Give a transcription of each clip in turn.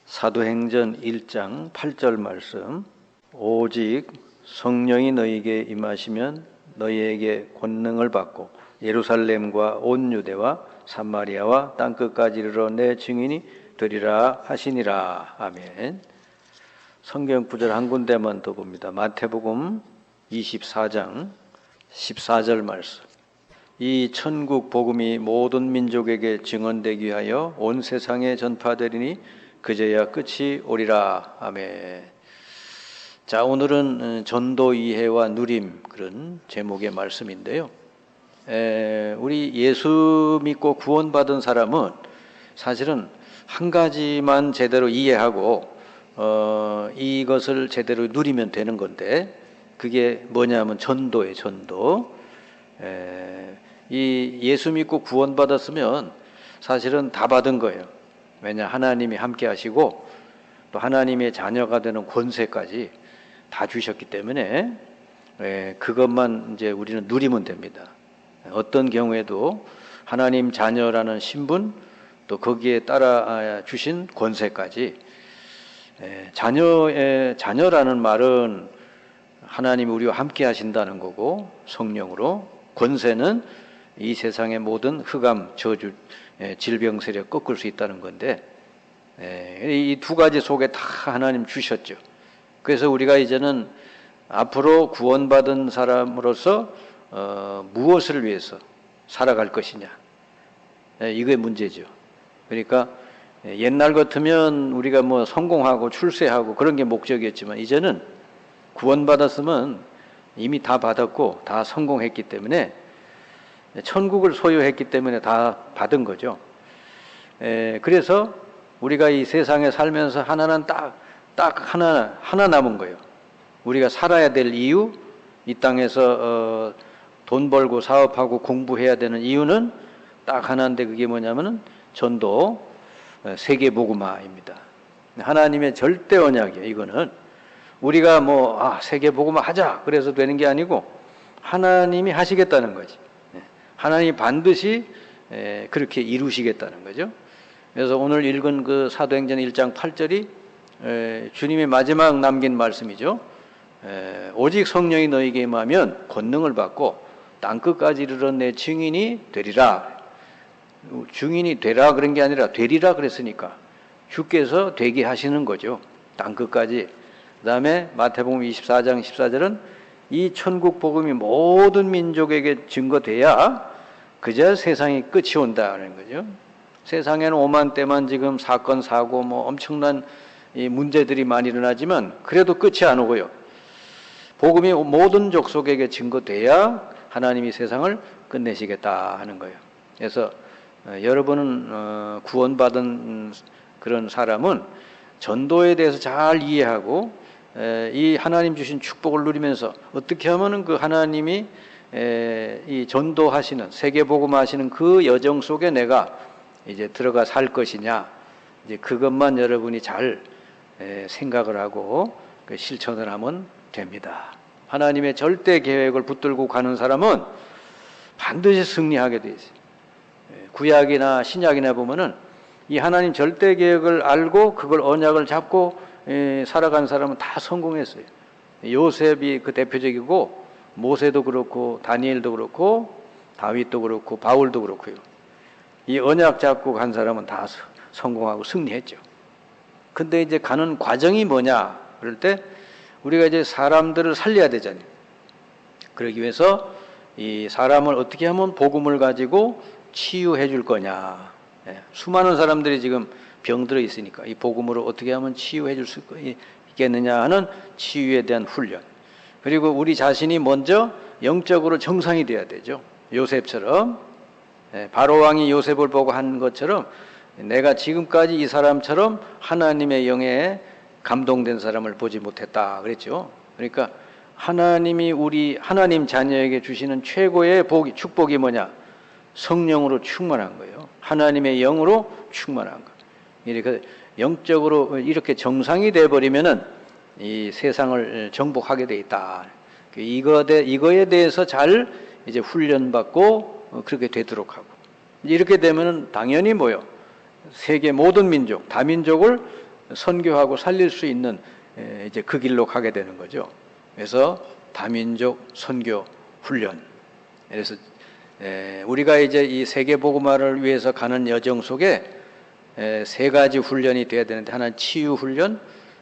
사도행전 1장 8절 말씀. 오직 성령이 너희에게 임하시면 너희에게 권능을 받고 예루살렘과 온 유대와 사마리아와 땅끝까지 이르러 내 증인이 되리라 하시니라. 아멘. 성경 구절 한 군데만 더 봅니다. 마태복음 24장 14절 말씀. 이 천국 복음이 모든 민족에게 증언되기 위하여 온 세상에 전파되리니 그제야 끝이 오리라. 아멘. 자, 오늘은 전도 이해와 누림, 그런 제목의 말씀인데요. 우리 예수 믿고 구원받은 사람은 사실은 한 가지만 제대로 이해하고 이것을 제대로 누리면 되는 건데, 그게 뭐냐면 전도예요. 전도. 이 예수 믿고 구원받았으면 사실은 다 받은 거예요. 왜냐, 하나님이 함께 하시고 또 하나님의 자녀가 되는 권세까지 다 주셨기 때문에 그것만 이제 우리는 누리면 됩니다. 어떤 경우에도 하나님 자녀라는 신분, 또 거기에 따라 주신 권세까지. 자녀라는 말은 하나님이 우리와 함께 하신다는 거고, 성령으로. 권세는 이 세상의 모든 흑암, 저주, 질병 세력 꺾을 수 있다는 건데, 이 두 가지 속에 다 하나님 주셨죠. 그래서 우리가 이제는 앞으로 구원받은 사람으로서 무엇을 위해서 살아갈 것이냐, 이게 문제죠. 그러니까 옛날 같으면 우리가 뭐 성공하고 출세하고 그런 게 목적이었지만, 이제는 구원받았으면 이미 다 받았고 다 성공했기 때문에, 천국을 소유했기 때문에 다 받은 거죠. 그래서 우리가 이 세상에 살면서 하나는 딱 하나 남은 거예요. 우리가 살아야 될 이유, 이 땅에서 돈 벌고 사업하고 공부해야 되는 이유는 딱 하나인데, 그게 뭐냐면은 전도, 세계 복음화입니다. 하나님의 절대 언약이에요. 이거는 우리가 세계 복음화 하자 그래서 되는 게 아니고, 하나님이 하시겠다는 거지. 하나님이 반드시 그렇게 이루시겠다는 거죠. 그래서 오늘 읽은 그 사도행전 1장 8절이 주님의 마지막 남긴 말씀이죠. 오직 성령이 너희에게 임하면 권능을 받고 땅끝까지 이르러 내 증인이 되리라. 증인이 되라 그런 게 아니라 되리라 그랬으니까 주께서 되게 하시는 거죠. 땅끝까지. 그 다음에 마태복음 24장 14절은 이 천국 복음이 모든 민족에게 증거돼야 그저 세상이 끝이 온다는 거죠. 세상에는 오만 때만 지금 사건 사고 엄청난 이 문제들이 많이 일어나지만 그래도 끝이 안 오고요. 복음이 모든 족속에게 증거돼야 하나님이 세상을 끝내시겠다 하는 거예요. 그래서 여러분은 구원받은 그런 사람은 전도에 대해서 잘 이해하고 이 하나님 주신 축복을 누리면서 어떻게 하면은 그 하나님이 이 전도하시는, 세계복음하시는 그 여정 속에 내가 이제 들어가 살 것이냐, 이제 그것만 여러분이 잘 생각을 하고 실천을 하면 됩니다. 하나님의 절대 계획을 붙들고 가는 사람은 반드시 승리하게 돼 있어요. 구약이나 신약이나 보면은 이 하나님 절대 계획을 알고 그걸 언약을 잡고 살아간 사람은 다 성공했어요. 요셉이 그 대표적이고, 모세도 그렇고, 다니엘도 그렇고, 다윗도 그렇고, 바울도 그렇고요. 이 언약 잡고 간 사람은 다 성공하고 승리했죠. 근데 이제 가는 과정이 뭐냐 그럴 때 우리가 이제 사람들을 살려야 되잖아요. 그러기 위해서 이 사람을 어떻게 하면 복음을 가지고 치유해 줄 거냐. 수많은 사람들이 지금 병들어 있으니까 이 복음으로 어떻게 하면 치유해 줄 수 있겠느냐 하는 치유에 대한 훈련. 그리고 우리 자신이 먼저 영적으로 정상이 돼야 되죠. 요셉처럼, 바로왕이 요셉을 보고 한 것처럼 내가 지금까지 이 사람처럼 하나님의 영에 감동된 사람을 보지 못했다 그랬죠. 그러니까 하나님이 우리 하나님 자녀에게 주시는 최고의 축복이 뭐냐? 성령으로 충만한 거예요. 하나님의 영으로 충만한 거. 이렇게 영적으로 이렇게 정상이 돼버리면은 이 세상을 정복하게 돼 있다. 이거에 대해서 잘 이제 훈련받고 그렇게 되도록 하고, 이렇게 되면은 당연히 세계 모든 민족, 다민족을 선교하고 살릴 수 있는 이제 그 길로 가게 되는 거죠. 그래서 다민족 선교 훈련. 그래서 우리가 이제 이 세계 복음화를 위해서 가는 여정 속에 세 가지 훈련이 돼야 되는데, 하나는 치유 훈련,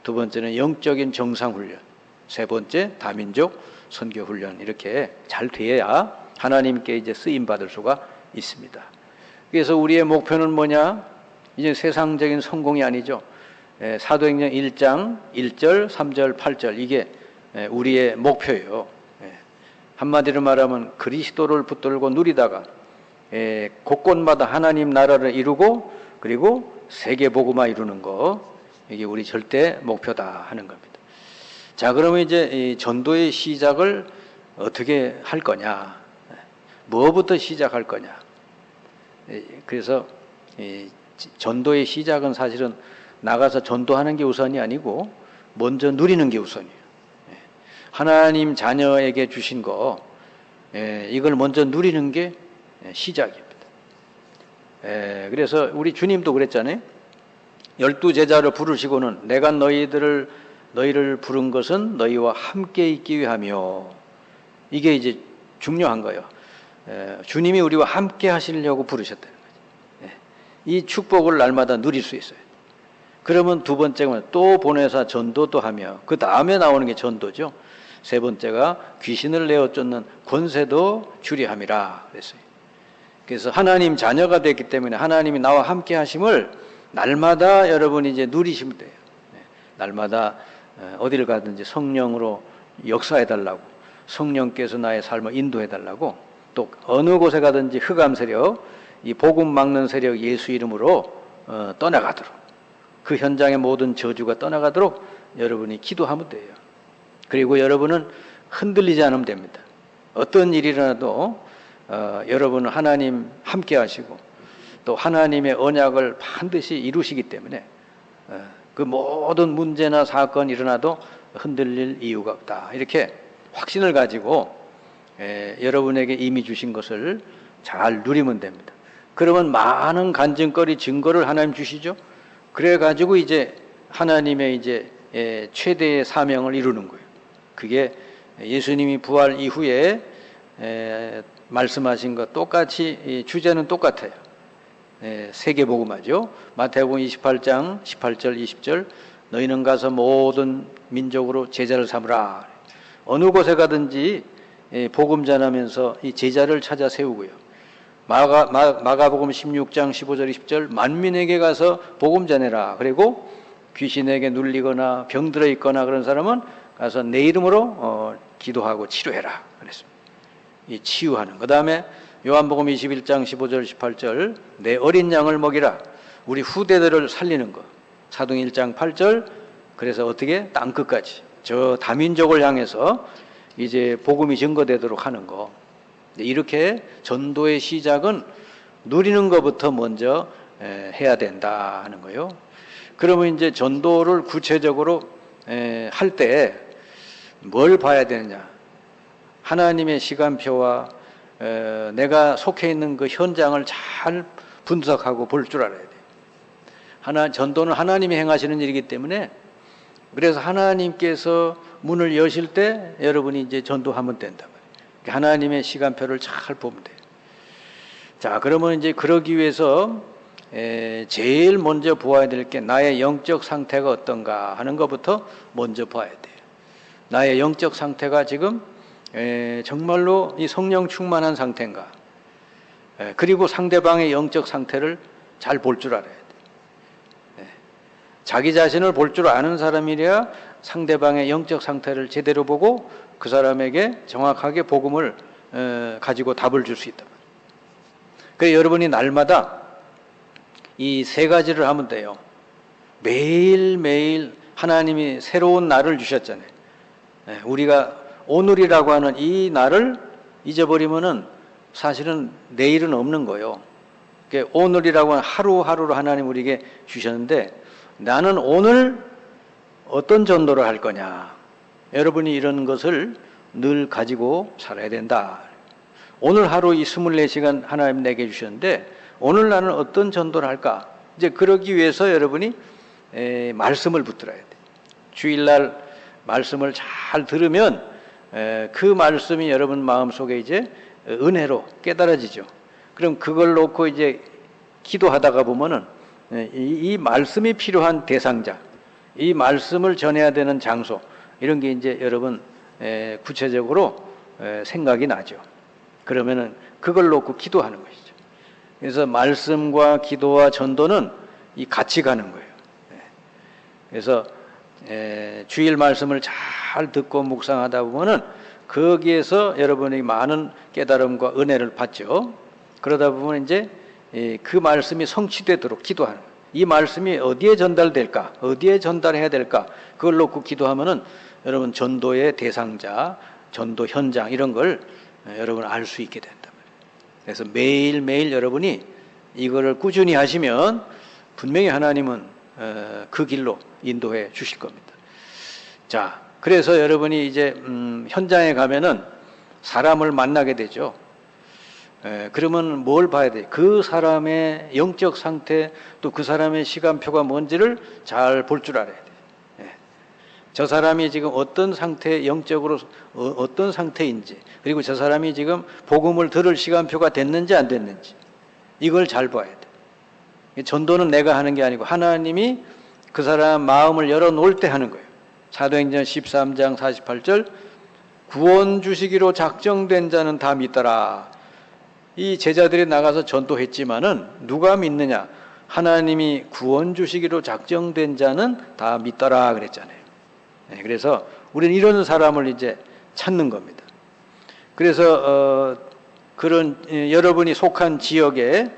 두 번째는 영적인 정상 훈련, 세 번째 다민족 선교 훈련. 이렇게 잘 돼야 하나님께 이제 쓰임 받을 수가 있습니다. 그래서 우리의 목표는 뭐냐? 이제 세상적인 성공이 아니죠. 사도행전 1장 1절, 3절, 8절 이게 우리의 목표예요. 한마디로 말하면 그리스도를 붙들고 누리다가 곳곳마다 하나님 나라를 이루고 그리고 세계 복음화 이루는 거, 이게 우리 절대 목표다 하는 겁니다. 자, 그러면 이제 이 전도의 시작을 어떻게 할 거냐? 뭐부터 시작할 거냐? 그래서 이 전도의 시작은 사실은 나가서 전도하는 게 우선이 아니고 먼저 누리는 게 우선이에요. 하나님 자녀에게 주신 거, 이걸 먼저 누리는 게 시작입니다. 그래서 우리 주님도 그랬잖아요. 12제자를 부르시고는 내가 너희를 부른 것은 너희와 함께 있기 위하며, 이게 이제 중요한 거예요. 주님이 우리와 함께 하시려고 부르셨다는 거죠. 이 축복을 날마다 누릴 수 있어요. 그러면 두 번째는 또 보내사 전도도 하며, 그 다음에 나오는 게 전도죠. 세 번째가 귀신을 내어 쫓는 권세도 주리함이라 그랬어요. 그래서 하나님 자녀가 됐기 때문에 하나님이 나와 함께 하심을 날마다 여러분이 이제 누리시면 돼요. 날마다 어디를 가든지 성령으로 역사해달라고, 성령께서 나의 삶을 인도해달라고, 또 어느 곳에 가든지 흑암 세력, 이 복음 막는 세력 예수 이름으로 떠나가도록, 그 현장의 모든 저주가 떠나가도록 여러분이 기도하면 돼요. 그리고 여러분은 흔들리지 않으면 됩니다. 어떤 일이 일어나도 여러분은 하나님 함께 하시고 또 하나님의 언약을 반드시 이루시기 때문에 그 모든 문제나 사건이 일어나도 흔들릴 이유가 없다. 이렇게 확신을 가지고 여러분에게 이미 주신 것을 잘 누리면 됩니다. 그러면 많은 간증거리, 증거를 하나님 주시죠. 그래가지고 이제 하나님의 이제 최대의 사명을 이루는 거예요. 그게 예수님이 부활 이후에 말씀하신 것 똑같이 주제는 똑같아요. 세계복음화죠. 마태복음 28장 18절 20절 너희는 가서 모든 민족으로 제자를 삼으라. 어느 곳에 가든지 복음 전하면서 이 제자를 찾아 세우고요. 마가복음 16장 15절 20절 만민에게 가서 복음 전해라. 그리고 귀신에게 눌리거나 병들어 있거나 그런 사람은 가서 내 이름으로 기도하고 치료해라 그랬습니다. 이 치유하는. 그 다음에 요한복음 21장 15절 18절 내 어린 양을 먹이라. 우리 후대들을 살리는 거. 사도행 1장 8절. 그래서 어떻게 땅끝까지 저 다민족을 향해서 이제 복음이 증거되도록 하는 거. 이렇게 전도의 시작은 누리는 것부터 먼저 해야 된다 하는 거예요. 그러면 이제 전도를 구체적으로 할 때 뭘 봐야 되느냐? 하나님의 시간표와 내가 속해 있는 그 현장을 잘 분석하고 볼 줄 알아야 돼요. 전도는 하나님이 행하시는 일이기 때문에, 그래서 하나님께서 문을 여실 때 여러분이 이제 전도하면 된다. 하나님의 시간표를 잘 보면 돼요. 자, 그러면 이제 그러기 위해서 제일 먼저 보아야 될 게 나의 영적 상태가 어떤가 하는 것부터 먼저 봐야 돼요. 나의 영적 상태가 지금 정말로 이 성령 충만한 상태인가? 그리고 상대방의 영적 상태를 잘 볼 줄 알아야 돼요. 자기 자신을 볼 줄 아는 사람이래야 상대방의 영적 상태를 제대로 보고 그 사람에게 정확하게 복음을 가지고 답을 줄 수 있다. 그래서 여러분이 날마다 이 세 가지를 하면 돼요. 매일매일 하나님이 새로운 날을 주셨잖아요. 우리가 오늘이라고 하는 이 날을 잊어버리면은 사실은 내일은 없는 거예요. 오늘이라고 하는 하루하루로 하나님 우리에게 주셨는데, 나는 오늘 어떤 전도를 할 거냐. 여러분이 이런 것을 늘 가지고 살아야 된다. 오늘 하루 이 24시간 하나님 내게 주셨는데 오늘 나는 어떤 전도를 할까? 이제 그러기 위해서 여러분이 말씀을 붙들어야 돼. 주일날 말씀을 잘 들으면 그 말씀이 여러분 마음속에 이제 은혜로 깨달아지죠. 그럼 그걸 놓고 이제 기도하다가 보면은 이 말씀이 필요한 대상자, 이 말씀을 전해야 되는 장소, 이런 게 이제 여러분 구체적으로 생각이 나죠. 그러면은 그걸 놓고 기도하는 것이죠. 그래서 말씀과 기도와 전도는 이 같이 가는 거예요. 그래서 주일 말씀을 잘 듣고 묵상하다 보면은 거기에서 여러분이 많은 깨달음과 은혜를 받죠. 그러다 보면 이제 그 말씀이 성취되도록 기도하는 거예요. 이 말씀이 어디에 전달될까? 어디에 전달해야 될까? 그걸 놓고 기도하면은 여러분 전도의 대상자, 전도 현장 이런 걸 여러분 알 수 있게 된단 말이에요. 그래서 매일매일 여러분이 이거를 꾸준히 하시면 분명히 하나님은 그 길로 인도해 주실 겁니다. 자, 그래서 여러분이 이제 현장에 가면은 사람을 만나게 되죠. 그러면 뭘 봐야 돼요? 그 사람의 영적 상태, 또 그 사람의 시간표가 뭔지를 잘 볼 줄 알아야 돼요. 저 사람이 지금 어떤 상태, 영적으로 어떤 상태인지, 그리고 저 사람이 지금 복음을 들을 시간표가 됐는지 안 됐는지, 이걸 잘 봐야 돼요. 전도는 내가 하는 게 아니고 하나님이 그 사람 마음을 열어놓을 때 하는 거예요. 사도행전 13장 48절, 구원 주시기로 작정된 자는 다 믿더라. 이 제자들이 나가서 전도했지만은 누가 믿느냐? 하나님이 구원 주시기로 작정된 자는 다 믿더라 그랬잖아요. 그래서 우리는 이런 사람을 이제 찾는 겁니다. 그래서 그런 여러분이 속한 지역의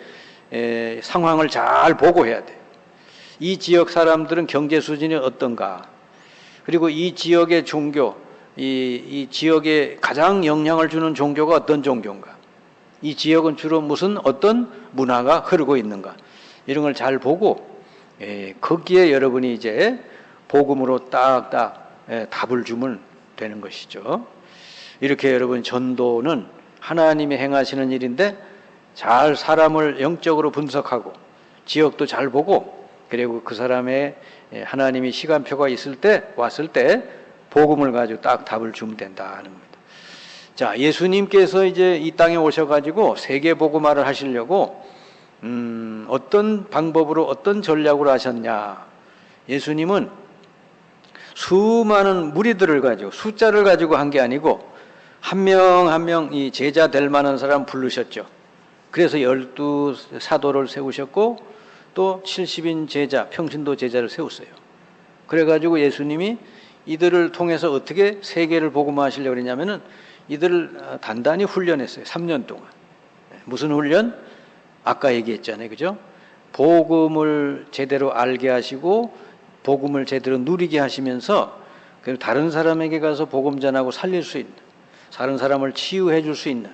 상황을 잘 보고 해야 돼요. 이 지역 사람들은 경제 수준이 어떤가? 그리고 이 지역의 종교, 이 지역에 가장 영향을 주는 종교가 어떤 종교인가? 이 지역은 주로 무슨 어떤 문화가 흐르고 있는가? 이런 걸 잘 보고 거기에 여러분이 이제 복음으로 딱딱 답을 주면 되는 것이죠. 이렇게 여러분 전도는 하나님이 행하시는 일인데 잘 사람을 영적으로 분석하고 지역도 잘 보고 그리고 그 사람의 하나님이 시간표가 있을 때 왔을 때 복음을 가지고 딱 답을 주면 된다는 겁니다. 자, 예수님께서 이제 이 땅에 오셔가지고 세계 복음화를 하시려고 어떤 방법으로 어떤 전략으로 하셨냐? 예수님은 수많은 무리들을 가지고 숫자를 가지고 한 게 아니고 한 명 한 명 이 제자 될 만한 사람 부르셨죠. 그래서 12 사도를 세우셨고 또 70인 제자, 평신도 제자를 세웠어요. 그래가지고 예수님이 이들을 통해서 어떻게 세계를 복음화하시려고 그러냐면은 이들을 단단히 훈련했어요. 3년 동안. 무슨 훈련? 아까 얘기했잖아요. 그죠? 복음을 제대로 알게 하시고 복음을 제대로 누리게 하시면서 다른 사람에게 가서 복음 전하고 살릴 수 있는, 다른 사람을 치유해 줄 수 있는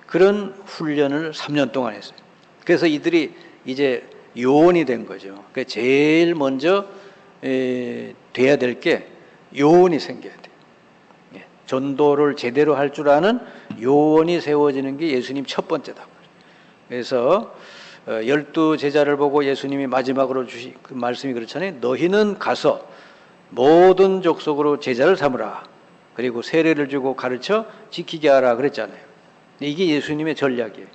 그런 훈련을 3년 동안 했어요. 그래서 이들이 이제 요원이 된 거죠. 그러니까 제일 먼저 돼야 될 게 요원이 생겨야 돼요. 전도를 제대로 할 줄 아는 요원이 세워지는 게 예수님 첫 번째다. 그래서 12 제자를 보고 예수님이 마지막으로 주신 그 말씀이 그렇잖아요. 너희는 가서 모든 족속으로 제자를 삼으라. 그리고 세례를 주고 가르쳐 지키게 하라 그랬잖아요. 이게 예수님의 전략이에요.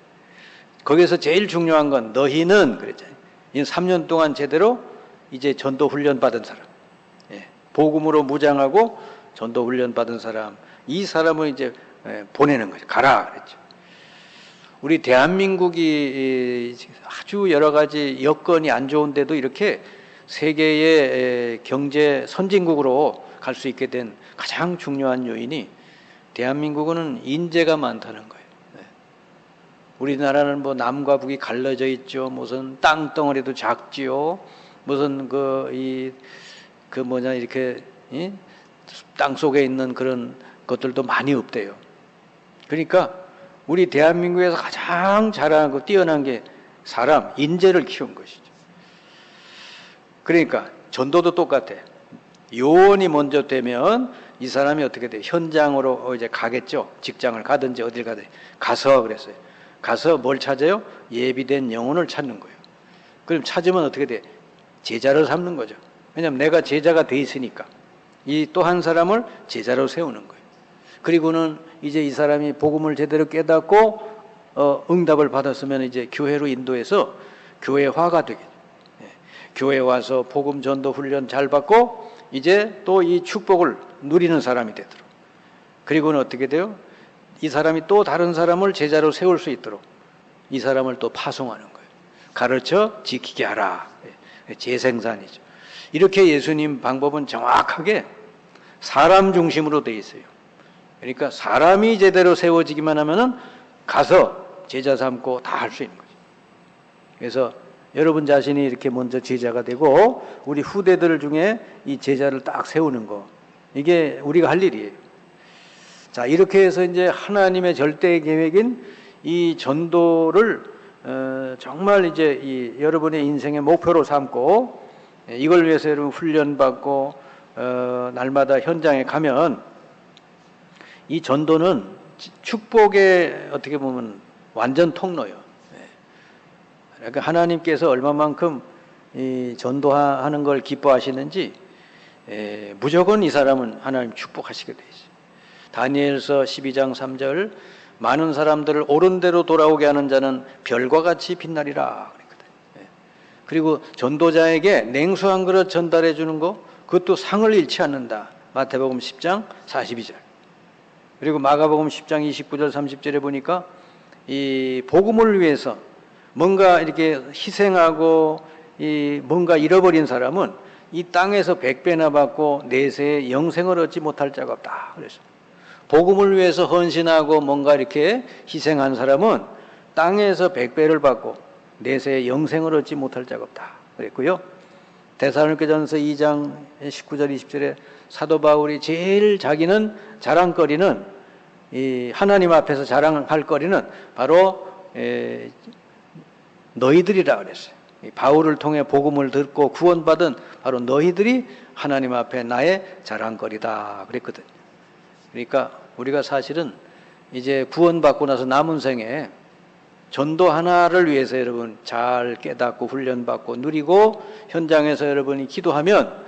거기서 제일 중요한 건 너희는 그랬잖아요. 이 3년 동안 제대로 이제 전도 훈련 받은 사람, 복음으로 무장하고 전도 훈련 받은 사람, 이 사람을 이제 보내는 거죠. 가라 그랬죠. 우리 대한민국이 아주 여러 가지 여건이 안 좋은데도 이렇게 세계의 경제 선진국으로 갈 수 있게 된 가장 중요한 요인이 대한민국은 인재가 많다는 거예요. 우리나라는 뭐 남과 북이 갈라져 있죠. 무슨 땅덩어리도 작지요. 무슨 이렇게 땅 속에 있는 그런 것들도 많이 없대요. 그러니까 우리 대한민국에서 가장 잘하고 뛰어난 게 사람, 인재를 키운 것이죠. 그러니까 전도도 똑같아. 요원이 먼저 되면 이 사람이 어떻게 돼? 현장으로 이제 가겠죠. 직장을 가든지 어딜 가든지. 가서 그랬어요. 가서 뭘 찾아요? 예비된 영혼을 찾는 거예요. 그럼 찾으면 어떻게 돼? 제자를 삼는 거죠. 왜냐하면 내가 제자가 돼 있으니까. 이 또 한 사람을 제자로 세우는 거예요. 그리고는 이제 이 사람이 복음을 제대로 깨닫고 응답을 받았으면 이제 교회로 인도해서 교회화가 되겠죠. 교회 와서 복음 전도 훈련 잘 받고 이제 또 이 축복을 누리는 사람이 되도록. 그리고는 어떻게 돼요? 이 사람이 또 다른 사람을 제자로 세울 수 있도록 이 사람을 또 파송하는 거예요. 가르쳐 지키게 하라. 재생산이죠. 이렇게 예수님 방법은 정확하게 사람 중심으로 되어 있어요. 그러니까 사람이 제대로 세워지기만 하면은 가서 제자 삼고 다 할 수 있는 거죠. 그래서 여러분 자신이 이렇게 먼저 제자가 되고 우리 후대들 중에 이 제자를 딱 세우는 거, 이게 우리가 할 일이에요. 자, 이렇게 해서 이제 하나님의 절대 계획인 이 전도를 정말 이제 이 여러분의 인생의 목표로 삼고 이걸 위해서 여러분 훈련받고 날마다 현장에 가면 이 전도는 축복의 어떻게 보면 완전 통로요. 그러니까 하나님께서 얼마만큼 이 전도하는 걸 기뻐하시는지 무조건 이 사람은 하나님 축복하시게 돼 있어요. 다니엘서 12장 3절 많은 사람들을 옳은 대로 돌아오게 하는 자는 별과 같이 빛나리라 그랬거든요. 그리고 전도자에게 냉수 한 그릇 전달해 주는 거 그것도 상을 잃지 않는다. 마태복음 10장 42절. 그리고 마가복음 10장 29절 30절에 보니까 이 복음을 위해서 뭔가 이렇게 희생하고 이 뭔가 잃어버린 사람은 이 땅에서 100배나 받고 내세에 영생을 얻지 못할 자가 없다. 그래서 복음을 위해서 헌신하고 뭔가 이렇게 희생한 사람은 땅에서 100배를 받고 내세에 영생을 얻지 못할 자가 없다. 그랬고요. 데살로니가전서 2장 19절 20절에 사도 바울이 제일 자기는 자랑거리는 이 하나님 앞에서 자랑할 거리는 바로 너희들이라 그랬어요. 바울을 통해 복음을 듣고 구원받은 바로 너희들이 하나님 앞에 나의 자랑거리다 그랬거든요. 그러니까 우리가 사실은 이제 구원받고 나서 남은 생에 전도 하나를 위해서 여러분 잘 깨닫고 훈련받고 누리고 현장에서 여러분이 기도하면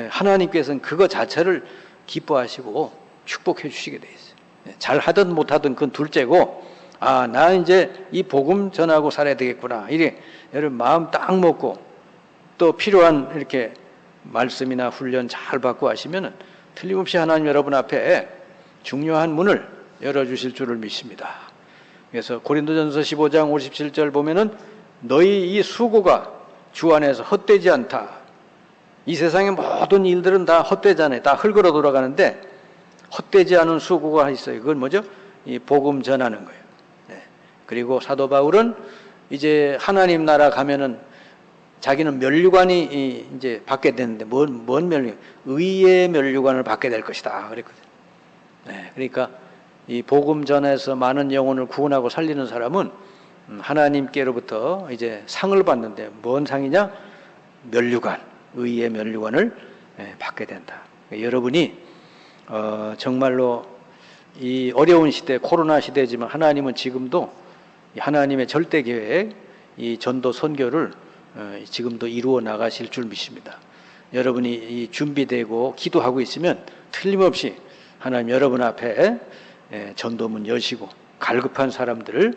하나님께서는 그거 자체를 기뻐하시고 축복해 주시게 돼 있어요. 잘 하든 못하든 그건 둘째고, 아, 나 이제 이 복음 전하고 살아야 되겠구나. 이래 여러분 마음 딱 먹고 또 필요한 이렇게 말씀이나 훈련 잘 받고 하시면은 틀림없이 하나님 여러분 앞에 중요한 문을 열어주실 줄을 믿습니다. 그래서 고린도전서 15장 57절 보면은 너희 이 수고가 주 안에서 헛되지 않다. 이 세상의 모든 일들은 다 헛되잖아요. 다 흙으로 돌아가는데 헛되지 않은 수고가 있어요. 그건 뭐죠? 이 복음 전하는 거예요. 네. 그리고 사도 바울은 이제 하나님 나라 가면은 자기는 면류관이 이제 받게 되는데 뭔 면류? 의의 면류관을 받게 될 것이다. 그랬거든요. 네. 그러니까 이 복음 전에서 많은 영혼을 구원하고 살리는 사람은 하나님께로부터 이제 상을 받는데 뭔 상이냐? 면류관, 의의 면류관을 받게 된다. 여러분이 정말로 이 어려운 시대, 코로나 시대지만 하나님은 지금도 하나님의 절대 계획, 이 전도 선교를 지금도 이루어 나가실 줄 믿습니다. 여러분이 이 준비되고 기도하고 있으면 틀림없이 하나님 여러분 앞에 전도문 여시고 갈급한 사람들을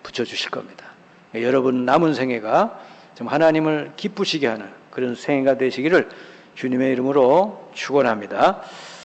붙여주실 겁니다. 여러분 남은 생애가 좀 하나님을 기쁘시게 하는 그런 생애가 되시기를 주님의 이름으로 축원합니다.